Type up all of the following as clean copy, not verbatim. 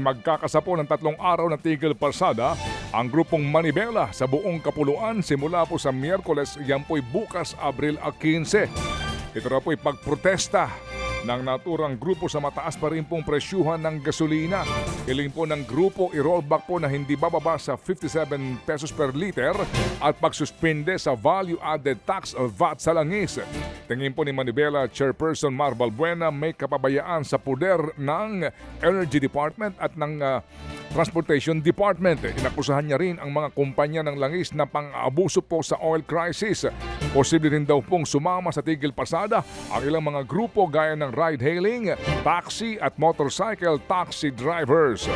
magkakasapo ng 3 araw na tigil pasada ang grupong Manibela sa buong kapuluan simula po sa Miyerkules, yan po'y bukas Abril 15. Ito na po'y pagprotesta ng naturang grupo sa mataas pa rin pong presyuhan ng gasolina. Hiling po ng grupo i-rollback po na hindi bababa sa 57 pesos per liter at pagsuspinde sa value-added tax o VAT sa langis. Tingin po ni Manibela Chairperson Mar Balbuena may kapabayaan sa poder ng Energy Department at ng Transportation Department. Inakusahan niya rin ang mga kumpanya ng langis na pang-aabuso po sa oil crisis. Posible rin daw pong sumama sa tigil pasada ang ilang mga grupo gaya ng ride-hailing, taxi at motorcycle taxi drivers.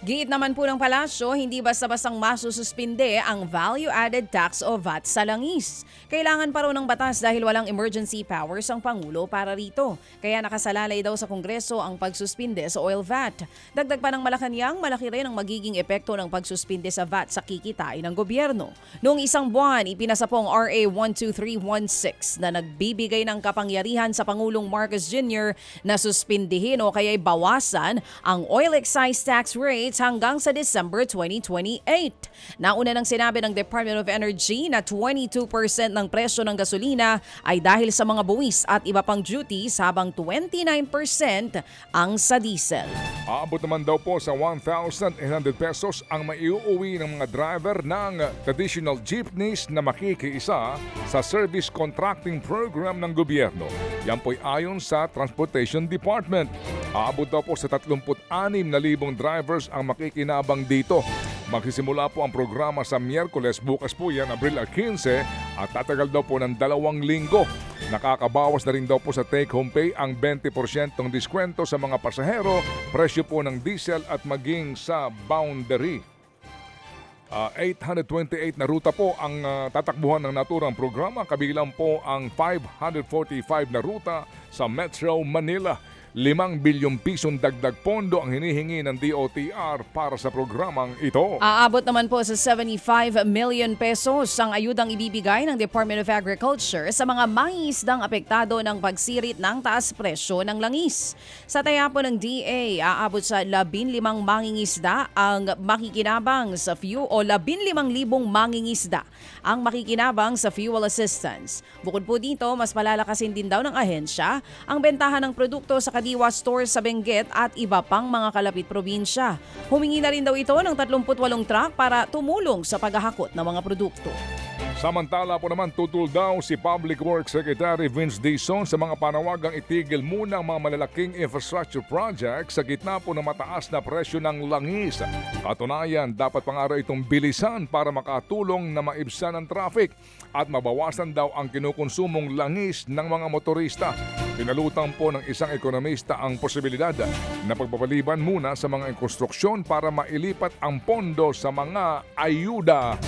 Giit naman po ng palasyo, hindi basta-bastang masususpinde ang value-added tax o VAT sa langis. Kailangan pa raw ng batas dahil walang emergency powers ang Pangulo para rito. Kaya nakasalalay daw sa Kongreso ang pagsuspinde sa oil VAT. Dagdag pa ng Malacanang, malaki rin ang magiging epekto ng pagsuspinde sa VAT sa kikitain ng gobyerno. Noong isang buwan, ipinasa pong RA 12316 na nagbibigay ng kapangyarihan sa Pangulong Marcos Jr. na suspindihin o kaya'y bawasan ang oil excise tax rates hanggang sa December 2028. Nauna nang sinabi ng Department of Energy na 22% ng presyo ng gasolina ay dahil sa mga buwis at iba pang duties habang 29% ang sa diesel. Aabot naman daw po sa 1,800 pesos ang maiuuwi ng mga driver ng traditional jeepneys na makikiisa sa service contracting program ng gobyerno. Yan po'y ayon sa Transportation Department. Aabot daw po sa 36,000 drivers ang makikinabang dito. Magsisimula po ang programa sa Miyerkules, bukas po yan, Abril 15 at tatagal daw po ng 2 linggo. Nakakabawas na rin daw po sa take-home pay ang 20% diskwento sa mga pasahero, presyo po ng diesel at maging sa boundary. 828 na ruta po ang tatakbuhan ng naturang programa, kabilang po ang 545 na ruta sa Metro Manila. 5 bilyong pisong dagdag pondo ang hinihingi ng DOTR para sa programang ito. Aabot naman po sa 75 million pesos ang ayudang ibibigay ng Department of Agriculture sa mga mangingisdang apektado ng pagsirit ng taas presyo ng langis. Sa taya po ng DA, aabot sa 15 mangingisda ang makikinabang sa fuel o 15,000 mangingisda ang makikinabang sa fuel assistance. Bukod po dito, mas palalakasin din daw ng ahensya ang bentahan ng produkto sa Kadiwa Stores sa Benguet at iba pang mga kalapit probinsya. Humingi na rin daw ito ng 38 truck para tumulong sa paghahakot ng mga produkto. Samantala po naman tutol daw si Public Works Secretary Vince Dizon sa mga panawagang itigil muna ang mga malalaking infrastructure projects sa gitna po ng mataas na presyo ng langis. Katunayan, dapat pa nga itong bilisan para makatulong na maibsan ang traffic at mabawasan daw ang kinukonsumong langis ng mga motorista. Pinalutang po ng isang ekonomista ang posibilidad na pagpapaliban muna sa mga konstruksyon para mailipat ang pondo sa mga ayuda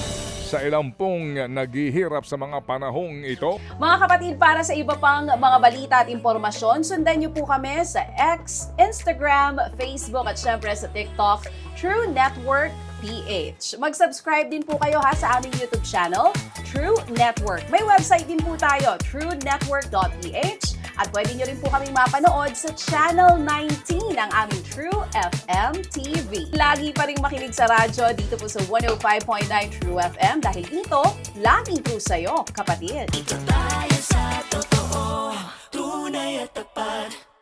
sa ilang pong naghihirap sa mga panahong ito. Mga kapatid, para sa iba pang mga balita at impormasyon, sundan niyo po kami sa X, Instagram, Facebook at syempre sa TikTok, True Network PH. Mag-subscribe din po kayo sa aming YouTube channel, True Network. May website din po tayo, truenetwork.ph. At pwede nyo rin po kaming mapanood sa Channel 19 ng aming True FM TV. Lagi pa rin makinig sa radyo dito po sa 105.9 True FM dahil ito, lagi po sa'yo, kapatid. Ito tayo sa totoo, tunay at tapat.